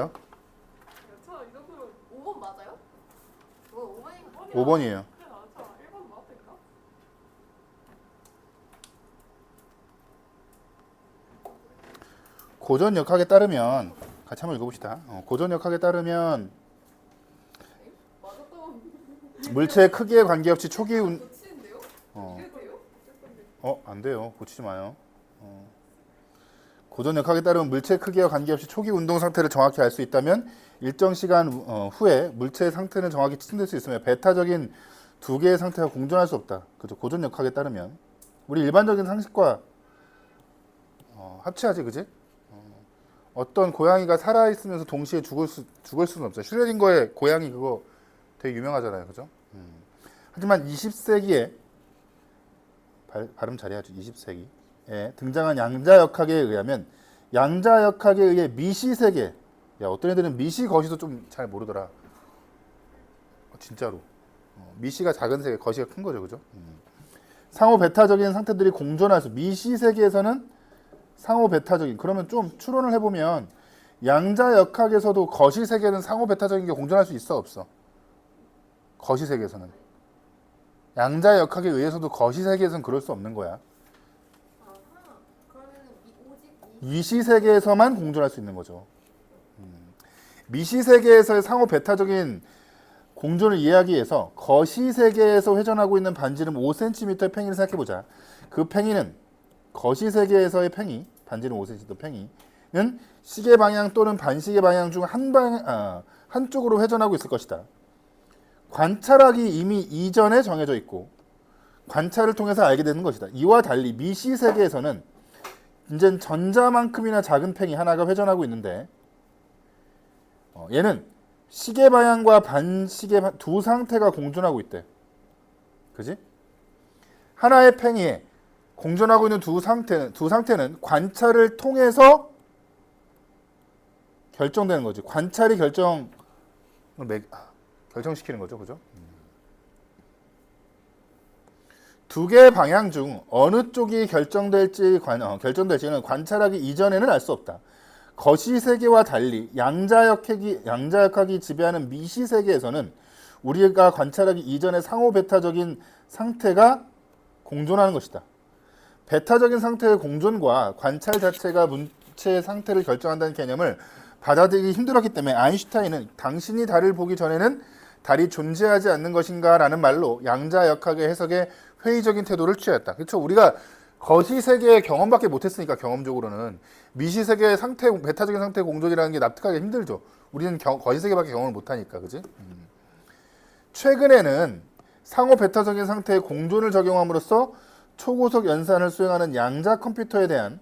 이 정도면 5번 맞아요? 5번인가? 5번이에요. 1번 맞을까? 고전역학에 따르면 같이 한번 읽어봅시다. 고전역학에 따르면 맞았다고 물체의 크기에 관계없이 초기 고치는데요? 어. 이게 돼요? 안 돼요. 고치지 마요. 고전역학에 따르면 물체의 크기와 관계없이 초기 운동 상태를 정확히 알 수 있다면 일정 시간 후에 물체의 상태는 정확히 측정될 수 있으며 베타적인 두 개의 상태가 공존할 수 없다. 그죠? 고전역학에 따르면 우리 일반적인 상식과 합치하지, 그지? 어떤 고양이가 살아 있으면서 동시에 죽을 수는 없어요. 슈레딩거의 고양이 그거 되게 유명하잖아요, 그죠? 하지만 20세기에 발음 잘해야죠. 20세기에 등장한 양자역학에 의하면 양자역학에 의해 미시세계, 야 어떤 애들은 미시 거시도 좀 잘 모르더라. 진짜로. 미시가 작은 세계, 거시가 큰 거죠, 그죠? 상호 베타적인 상태들이 공존할 수. 미시세계에서는 상호 베타적인, 그러면 좀 추론을 해보면 양자역학에서도 거시세계는 상호 베타적인 게 공존할 수 있어, 없어? 거시세계에서는. 양자역학에 의해서도 거시세계에서는 그럴 수 없는 거야. 아하. 그러면은 오직 미시세계에서만 공존할 수 있는 거죠. 미시세계에서의 상호 베타적인 공존을 이해하기 위해서 거시세계에서 회전하고 있는 반지름 5cm의 팽이를 생각해보자. 그 팽이는 거시세계에서의 팽이, 반지름 5cm 팽이는 시계 방향 또는 반시계 방향 중 한쪽으로 회전하고 있을 것이다. 관찰하기 이미 이전에 정해져 있고 관찰을 통해서 알게 되는 것이다. 이와 달리 미시세계에서는 이제 전자만큼이나 작은 팽이 하나가 회전하고 있는데 얘는 시계 방향과 반시계 두 상태가 공존하고 있대. 그지? 하나의 팽이에 공존하고 있는 두 상태는 관찰을 통해서 결정되는 거지. 관찰이 결정시키는 거죠. 그죠? 두 개의 방향 중 어느 쪽이 결정될지는 관찰하기 이전에는 알 수 없다. 거시세계와 달리 양자역학이 지배하는 미시세계에서는 우리가 관찰하기 이전에 상호 베타적인 상태가 공존하는 것이다. 베타적인 상태의 공존과 관찰 자체가 물체의 상태를 결정한다는 개념을 받아들이기 힘들었기 때문에 아인슈타인은 당신이 달을 보기 전에는 달이 존재하지 않는 것인가 라는 말로 양자역학의 해석에 회의적인 태도를 취하였다. 그렇죠? 우리가 거시세계의 경험밖에 못했으니까 경험적으로는 미시세계의 상태, 베타적인 상태 공존이라는 게 납득하기 힘들죠. 우리는 거시세계밖에 경험을 못하니까, 그지? 최근에는 상호 베타적인 상태의 공존을 적용함으로써 초고속 연산을 수행하는 양자 컴퓨터에 대한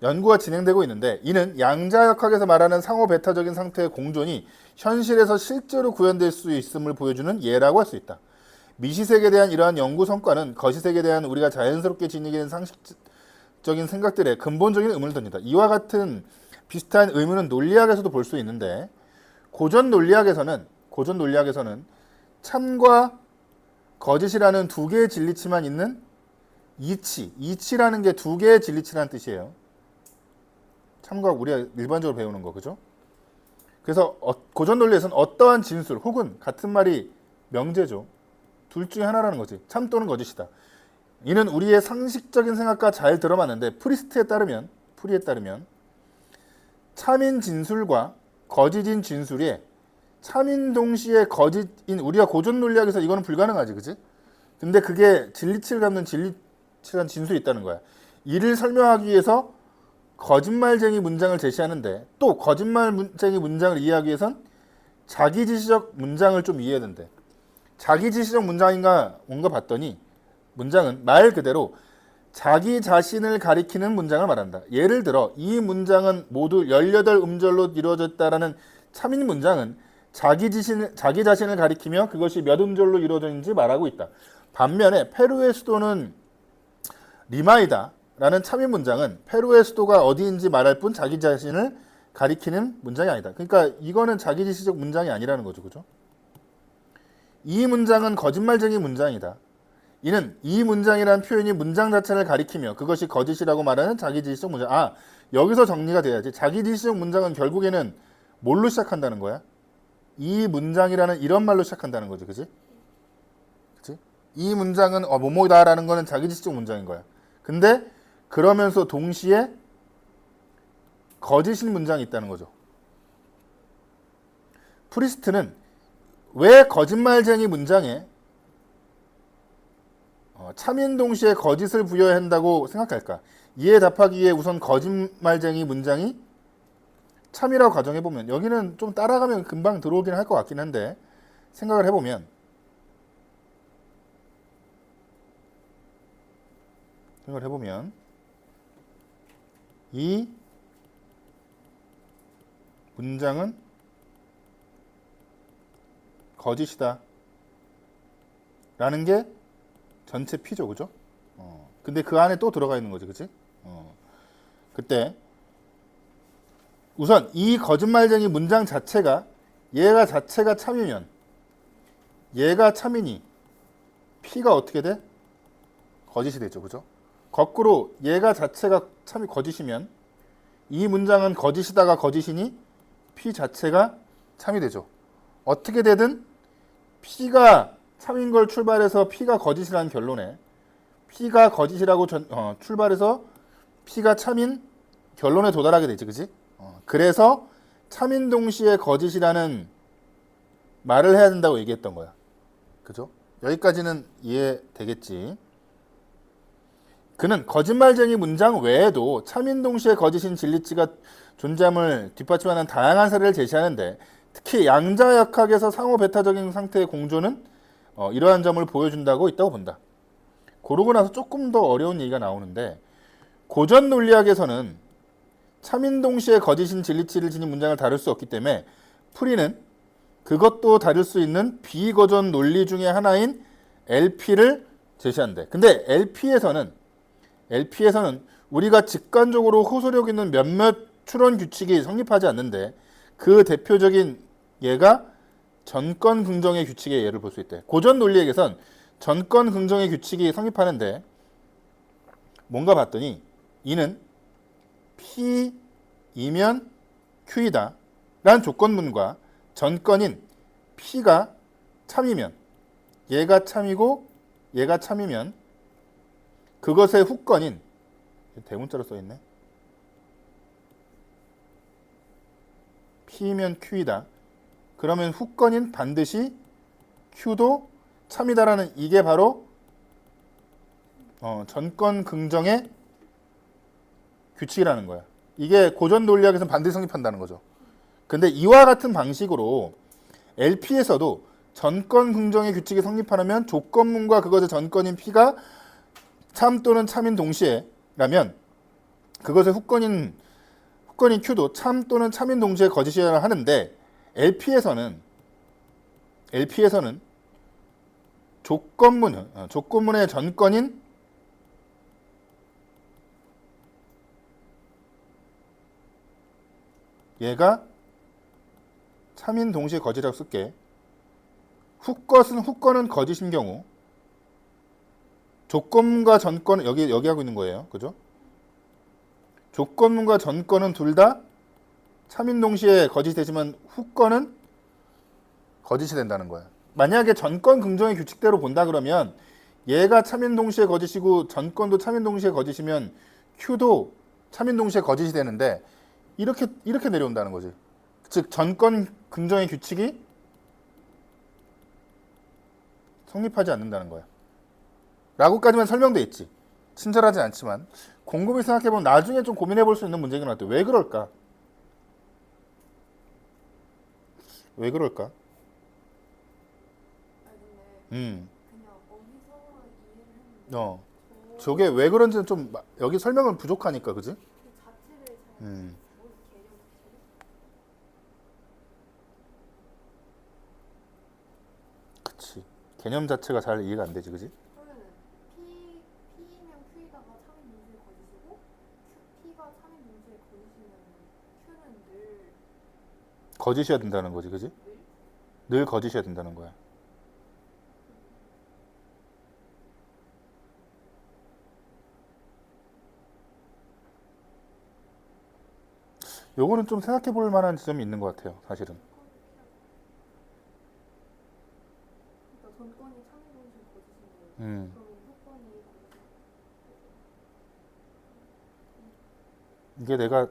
연구가 진행되고 있는데 이는 양자역학에서 말하는 상호 베타적인 상태의 공존이 현실에서 실제로 구현될 수 있음을 보여주는 예라고 할 수 있다. 미시세계에 대한 이러한 연구 성과는 거시세계에 대한 우리가 자연스럽게 지니게 된 상식적인 생각들에 근본적인 의문을 던진다. 이와 같은 비슷한 의문은 논리학에서도 볼 수 있는데 고전 논리학에서는 참과 거짓이라는 두 개의 진리치만 있는 이치라는 게 두 개의 진리치라는 뜻이에요. 참과 우리가 일반적으로 배우는 거, 그죠? 그래서 고전 논리에서는 어떠한 진술 혹은 같은 말이 명제죠. 둘 중에 하나라는 거지. 참 또는 거짓이다. 이는 우리의 상식적인 생각과 잘 들어맞는데 프리에 따르면 참인 진술과 거짓인 진술이 참인 동시에 거짓인 우리가 고전 논리학에서 이거는 불가능하지, 그지? 근데 그게 진리치를 담는 진리치라는 진술이 있다는 거야. 이를 설명하기 위해서 거짓말쟁이 문장을 제시하는데 또 거짓말쟁이 문장을 이해하기 위해선 자기지시적 문장을 좀 이해해야 된대. 자기지시적 문장인가 뭔가 봤더니 문장은 말 그대로 자기 자신을 가리키는 문장을 말한다. 예를 들어 이 문장은 모두 18음절로 이루어졌다라는 참인 문장은 자기 자신을 가리키며 그것이 몇 음절로 이루어져 있는지 말하고 있다. 반면에 페루의 수도는 리마이다 라는 참인 문장은 페루의 수도가 어디인지 말할 뿐 자기 자신을 가리키는 문장이 아니다. 그러니까 이거는 자기지시적 문장이 아니라는 거죠. 그죠? 이 문장은 거짓말쟁이 문장이다. 이는 이 문장이라는 표현이 문장 자체를 가리키며 그것이 거짓이라고 말하는 자기지시적 문장. 여기서 정리가 돼야지. 자기지시적 문장은 결국에는 뭘로 시작한다는 거야? 이 문장이라는 이런 말로 시작한다는 거지, 그지? 그지? 이 문장은 뭐뭐다라는 거는 자기지시적 문장인 거야. 근데 그러면서 동시에 거짓인 문장이 있다는 거죠. 프리스트는 왜 거짓말쟁이 문장에 참인 동시에 거짓을 부여해야 한다고 생각할까? 이에 답하기 위해 우선 거짓말쟁이 문장이 참이라고 가정해보면, 여기는 좀 따라가면 금방 들어오긴 할 것 같긴 한데, 생각을 해보면 이 문장은 거짓이다 라는 게 전체 P죠, 그죠? 근데 그 안에 또 들어가 있는 거지, 그치? 그때 우선 이 거짓말쟁이 문장 자체가 얘가 자체가 참이면, 얘가 참이니 P가 어떻게 돼? 거짓이 되죠, 그죠? 거꾸로 얘가 자체가 참이 거짓이면 이 문장은 거짓이다가 거짓이니 P 자체가 참이 되죠. 어떻게 되든 P가 참인 걸 출발해서 P가 거짓이라는 결론에, P가 거짓이라고 출발해서 P가 참인 결론에 도달하게 되지, 그지? 그래서 참인 동시에 거짓이라는 말을 해야 된다고 얘기했던 거야. 그죠? 여기까지는 이해되겠지? 그는 거짓말쟁이 문장 외에도 참인 동시에 거짓인 진리치가 존재함을 뒷받침하는 다양한 사례를 제시하는데, 특히 양자역학에서 상호 배타적인 상태의 공존은 이러한 점을 보여준다고 있다고 본다. 그러고 나서 조금 더 어려운 얘기가 나오는데, 고전 논리학에서는 참인 동시에 거짓인 진리치를 지닌 문장을 다룰 수 없기 때문에 프리는 그것도 다룰 수 있는 비거전 논리 중에 하나인 LP를 제시한대. 근데 LP에서는 우리가 직관적으로 호소력 있는 몇몇 추론 규칙이 성립하지 않는데, 그 대표적인 예가 전권 긍정의 규칙의 예를 볼 수 있대. 고전 논리학에선 전권 긍정의 규칙이 성립하는데, 뭔가 봤더니 이는 P이면 Q이다 라는 조건문과 전권인 P가 참이면, 얘가 참이고 얘가 참이면 그것의 후건인, 대문자로 써있네, P면 Q이다, 그러면 후건인 반드시 Q도 참이다라는, 이게 바로 전권 긍정의 규칙이라는 거야. 이게 고전 논리학에서는 반드시 성립한다는 거죠. 근데 이와 같은 방식으로 LP에서도 전권 긍정의 규칙이 성립하려면 조건문과 그것의 전권인 P가 참 또는 참인 동시에라면 그것의 후건인 Q도 참 또는 참인 동시에 거짓이어야 하는데, LP에서는 조건문의 전권인 얘가 참인 동시에 거짓이라고 쓸게. 후건은 거짓인 경우, 조건문과 전권, 여기 하고 있는 거예요, 그죠? 조건문과 전권은 둘 다 참인 동시에 거짓이 되지만 후건은 거짓이 된다는 거야. 만약에 전권 긍정의 규칙대로 본다 그러면 얘가 참인 동시에 거짓이고 전권도 참인 동시에 거짓이면 Q도 참인 동시에 거짓이 되는데, 이렇게 내려온다는 거지. 즉 전권 긍정의 규칙이 성립하지 않는다는 거야. 라고까지만 설명돼 있지. 친절하진 않지만 곰곰이 생각해보면 나중에 좀 고민해볼 수 있는 문제인 것 같아. 왜 그럴까? 아니 근데 그냥 어디서 이해를 했는데 저게 왜 그런지는 좀 여기 설명은 부족하니까, 그지? 그 자체를 잘 음. 모르 개념 자체를. 그치. 개념 자체가 잘 이해가 안 되지, 그지? 그러면은 P면 Q이다가 참인 동시에 거짓이고 P가 참인 동시에 거짓이면 Q는 늘 거짓이어야 된다는 거지, 그지? 늘 거짓이어야 된다는 거야. 요거는 좀 생각해 볼 만한 지점이 있는 것 같아요, 사실은. 그러니까 전권이 참여 동시에 거짓이네요. 음. 그럼 후권이 거짓. 이게 내가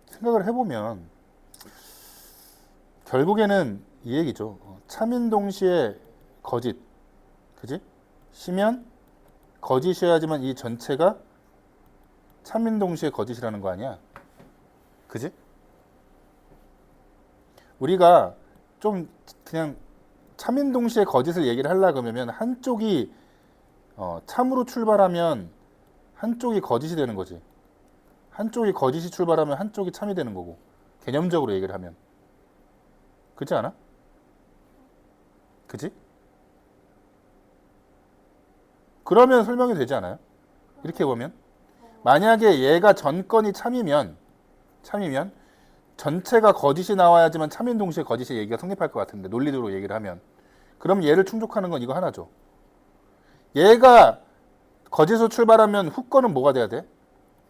생각을 해보면 결국에는 이 얘기죠. 참인 동시에 거짓, 그지? 시면 거짓이어야지만 이 전체가 참인 동시에 거짓이라는 거 아니야? 그지? 우리가 좀 그냥 참인 동시에 거짓을 얘기를 하려고 그러면 한쪽이 참으로 출발하면 한쪽이 거짓이 되는 거지. 한쪽이 거짓이 출발하면 한쪽이 참이 되는 거고. 개념적으로 얘기를 하면. 그렇지 않아? 그지? 그러면 설명이 되지 않아요? 이렇게 보면 만약에 얘가 전건이 참이면 전체가 거짓이 나와야지만 참인 동시에 거짓의 얘기가 성립할 것 같은데 논리적으로 얘기를 하면 그럼 얘를 충족하는 건 이거 하나죠. 얘가 거짓으로 출발하면 후건은 뭐가 돼야 돼?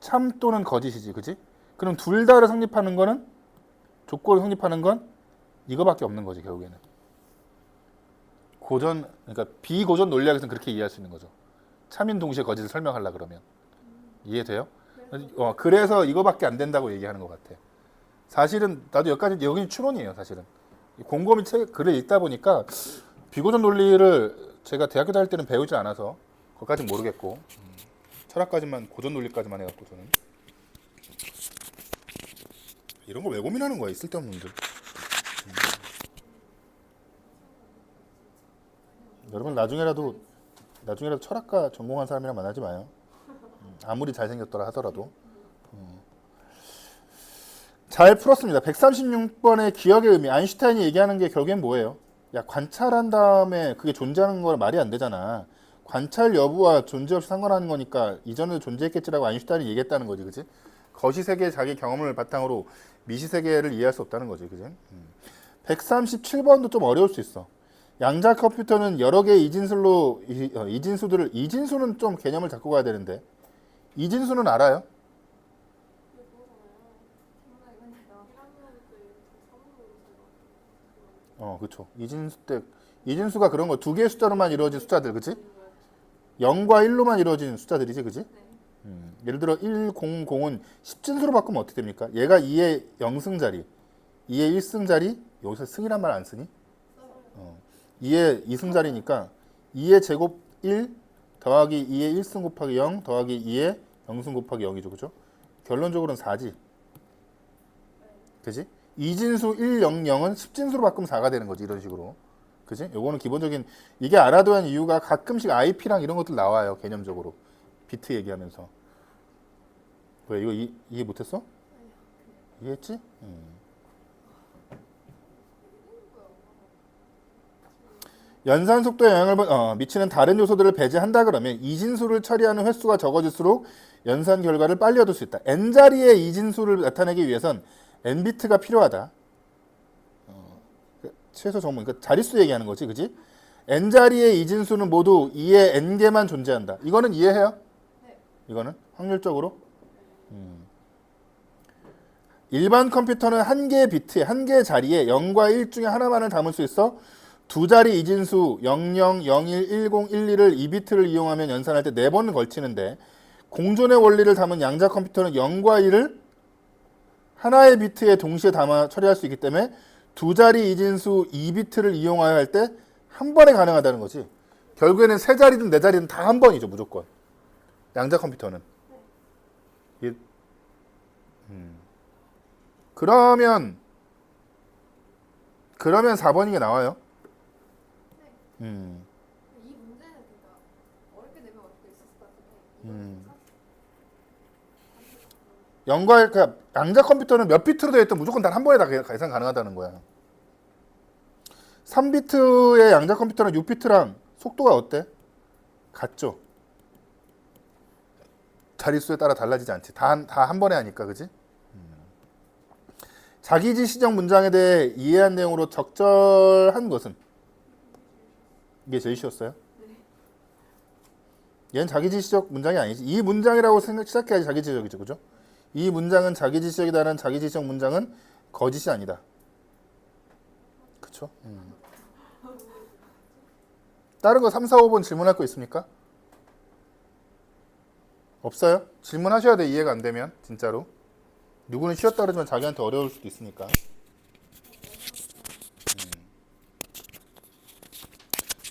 참 또는 거짓이지, 그지? 그럼 둘 다를 성립하는 거는 조건을 성립하는 건 이거밖에 없는 거지 결국에는. 그러니까 비고전 논리학에서는 그렇게 이해할 수 있는 거죠. 참인 동시에 거짓을 설명하려 그러면 이해돼요? 그래서 이거밖에 안 된다고 얘기하는 것 같아. 사실은 나도 여기는 추론이에요. 사실은 곰곰이 글을 읽다 보니까 비고전 논리를 제가 대학교 다닐 때는 배우지 않아서 그것까진 모르겠고 철학까지만 고전 논리까지만 해갖고 저는 이런 거 왜 고민하는 거야? 쓸데없는 놈들. 여러분 나중에라도 철학과 전공한 사람이랑 만나지 마요. 아무리 잘생겼더라 하더라도. 잘 풀었습니다. 136번의 기억의 의미. 아인슈타인이 얘기하는 게 결국엔 뭐예요? 야, 관찰한 다음에 그게 존재하는 건 말이 안 되잖아. 관찰 여부와 존재 없이 상관하는 거니까 이전에도 존재했겠지라고 아인슈타인이 얘기했다는 거지, 그지? 거시세계의 자기 경험을 바탕으로 미시세계를 이해할 수 없다는 거지, 그지? 137번도 좀 어려울 수 있어. 양자 컴퓨터는 여러 개의 이진수는 좀 개념을 잡고 가야 되는데 이진수는 알아요? 그쵸. 이진수가 그런 거 두 개의 숫자로만 이루어진 숫자들, 그치? 0과 1로만 이루어진 숫자들이지, 그치? 예를 들어 100은 10진수로 바꾸면 어떻게 됩니까? 얘가 2의 0승자리, 2의 1승자리, 여기서 승이란 말 안 쓰니? 2의 2승자리니까 2의 제곱 1 더하기 2의 1승 곱하기 0 더하기 2의 0승 곱하기 0이죠, 그죠? 결론적으로는 4지. 그지? 이진수 1, 0, 0은 10진수로 바꾸면 4가 되는 거지, 이런 식으로. 그지? 요거는 기본적인, 이게 알아둬야 하는 이유가 가끔씩 IP랑 이런 것들 나와요, 개념적으로. 비트 얘기하면서. 왜, 이거 이해 못했어? 이해했지? 연산 속도에 영향을 미치는 다른 요소들을 배제한다 그러면 이진수를 처리하는 횟수가 적어질수록 연산 결과를 빨리 얻을 수 있다. n자리의 이진수를 나타내기 위해선 n비트가 필요하다. 최소 정문, 그러니까 자릿수 얘기하는 거지, 그지? n자리의 이진수는 모두 2의 n개만 존재한다. 이거는 이해해요? 네. 이거는 확률적으로? 일반 컴퓨터는 한 개의 비트에 한 개의 자리에 0과 1 중에 하나만을 담을 수 있어 두 자리 이진수 00, 01, 10, 12를 2비트를 이용하면 연산할 때 4번을 걸치는데 공존의 원리를 담은 양자 컴퓨터는 0과 1을 하나의 비트에 동시에 담아 처리할 수 있기 때문에 두 자리 이진수 2비트를 이용하여 할 때 한 번에 가능하다는 거지. 결국에는 세 자리든 네 자리든 다 한 번이죠, 무조건. 양자 컴퓨터는. 그러면 4번인 게 나와요. 이 문제는 그러니까 어렵게 내면 어렵게 있을 것 같은데 연과 그러니까 양자 컴퓨터는 몇 비트로 되어 있든 무조건 단 한 번에 다 계산 가능하다는 거야. 3비트의 양자 컴퓨터는 6비트랑 속도가 어때? 같죠? 자릿수에 따라 달라지지 않지. 다 한 번에 하니까, 그지? 자기지시적 문장에 대해 이해한 내용으로 적절한 것은? 이게 제일 쉬웠어요? 얘는 자기지시적 문장이 아니지. 이 문장이라고 시작해야지 자기지시적이죠, 그죠? 이 문장은 자기지적이다라는 자기지적 문장은 거짓이 아니다. 그쵸? 다른 거 3, 4, 5번 질문할 거 있습니까? 없어요? 질문하셔야 돼. 이해가 안 되면 진짜로. 누구는 쉬었다 그러지만 자기한테 어려울 수도 있으니까.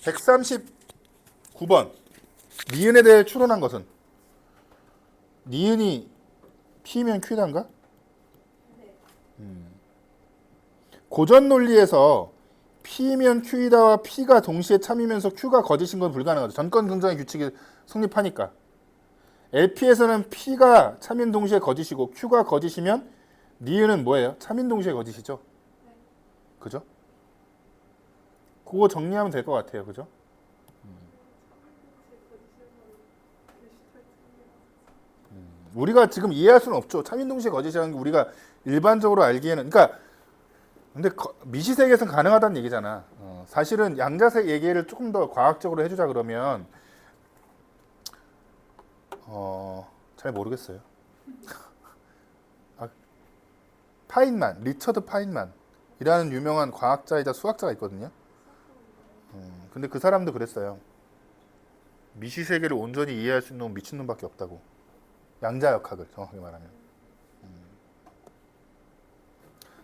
139번. 니은에 대해 추론한 것은? 니은이 P면 Q단가? 고전 논리에서 P면 Q이다와 P가 동시에 참이면서 Q가 거짓인 건 불가능하죠. 전권 긍정의 규칙이 성립하니까. LP에서는 P가 참인 동시에 거짓이고 Q가 거짓이면 니은은 뭐예요? 참인 동시에 거짓이죠. 그죠? 그거 정리하면 될 것 같아요. 그죠? 우리가 지금 이해할 수는 없죠. 참인 동시에 거짓이라는 게 우리가 일반적으로 알기에는, 그러니까 근데 미시세계에서는 가능하다는 얘기잖아. 사실은 양자색 얘기를 조금 더 과학적으로 해주자 그러면 잘 모르겠어요. 파인만, 리처드 파인만이라는 유명한 과학자이자 수학자가 있거든요. 근데 그 사람도 그랬어요. 미시세계를 온전히 이해할 수 있는 놈 미친놈밖에 없다고. 양자역학을 정확하게 말하면.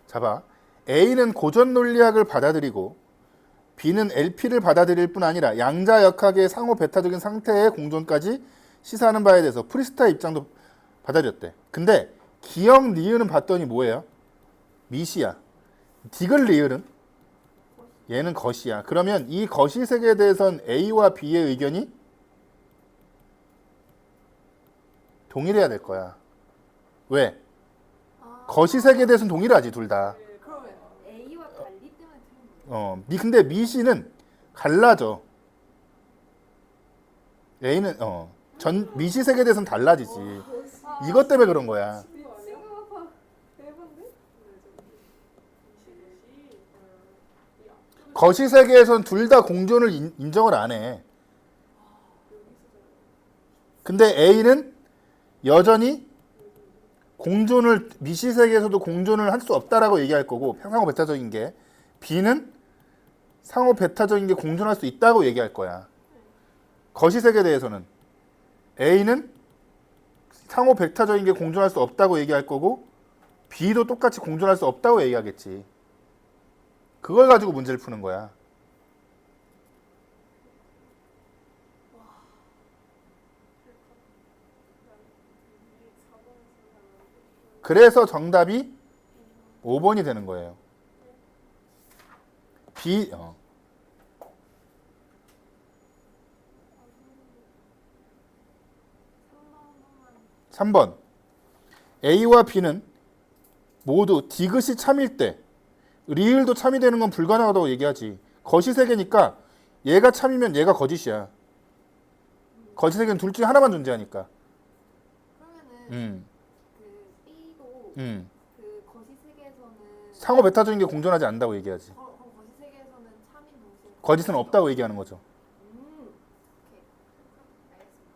자 봐. A는 고전 논리학을 받아들이고 B는 LP를 받아들일 뿐 아니라 양자역학의 상호 배타적인 상태의 공존까지 시사하는 바에 대해서 프리스타의 입장도 받아들였대. 근데 기역 니은은 봤더니 뭐예요? 미시야. 디귿 리을은? 얘는 거시야. 그러면 이 거시 세계에 대해선 A와 B의 의견이 동일해야 될 거야. 왜? 거시 세계에 대해서는 동일하지 둘 다. 그러면 A와 달리 때문에 틀린 거예요? 근데 미시는 갈라져. A는 미시 세계에 대해서는 달라지지. 이것 때문에 그런 거야. 미친 것 같아. 대박인데? 거시 세계에선 둘 다 공존을 인정을 안 해. 근데 A는 여전히 공존을 미시 세계에서도 공존을 할 수 없다라고 얘기할 거고 상호 배타적인 게, B는 상호 배타적인 게 공존할 수 있다고 얘기할 거야. 거시 세계에 대해서는 A는 상호 배타적인 게 공존할 수 없다고 얘기할 거고 B도 똑같이 공존할 수 없다고 얘기하겠지. 그걸 가지고 문제를 푸는 거야. 그래서 정답이 5번이 되는 거예요. B 3번. A와 B는 모두 디귿이 참일 때 리을도 참이 되는 건 불가능하다고 얘기하지. 거시 세계니까 얘가 참이면 얘가 거짓이야. 거시 세계는 둘 중에 하나만 존재하니까. 그러면은 그 B도 음. 그 거시 세계에서는 상호 배타적인 게 공존하지 않는다고 얘기하지. 그럼 거시 세계에서는 참인 동시에 거짓은 없다고 얘기하는 거죠. 오케이. 알겠습니다.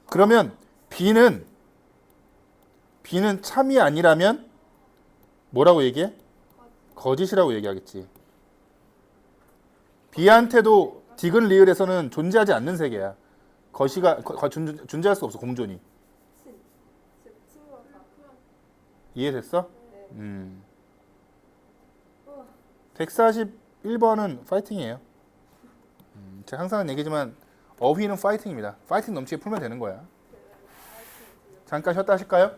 그러면 B는 참이 아니라면 뭐라고 얘기해? 거짓이라고 얘기하겠지. B한테도 디귿 리을에서는 존재하지 않는 세계야. 거시가 존재할 수 없어. 공존이. 친구 같아. 이해됐어? 141번은 파이팅이에요. 제가 항상 얘기지만 어휘는 파이팅입니다. 파이팅 넘치게 풀면 되는 거야. 잠깐 쉬었다 하실까요?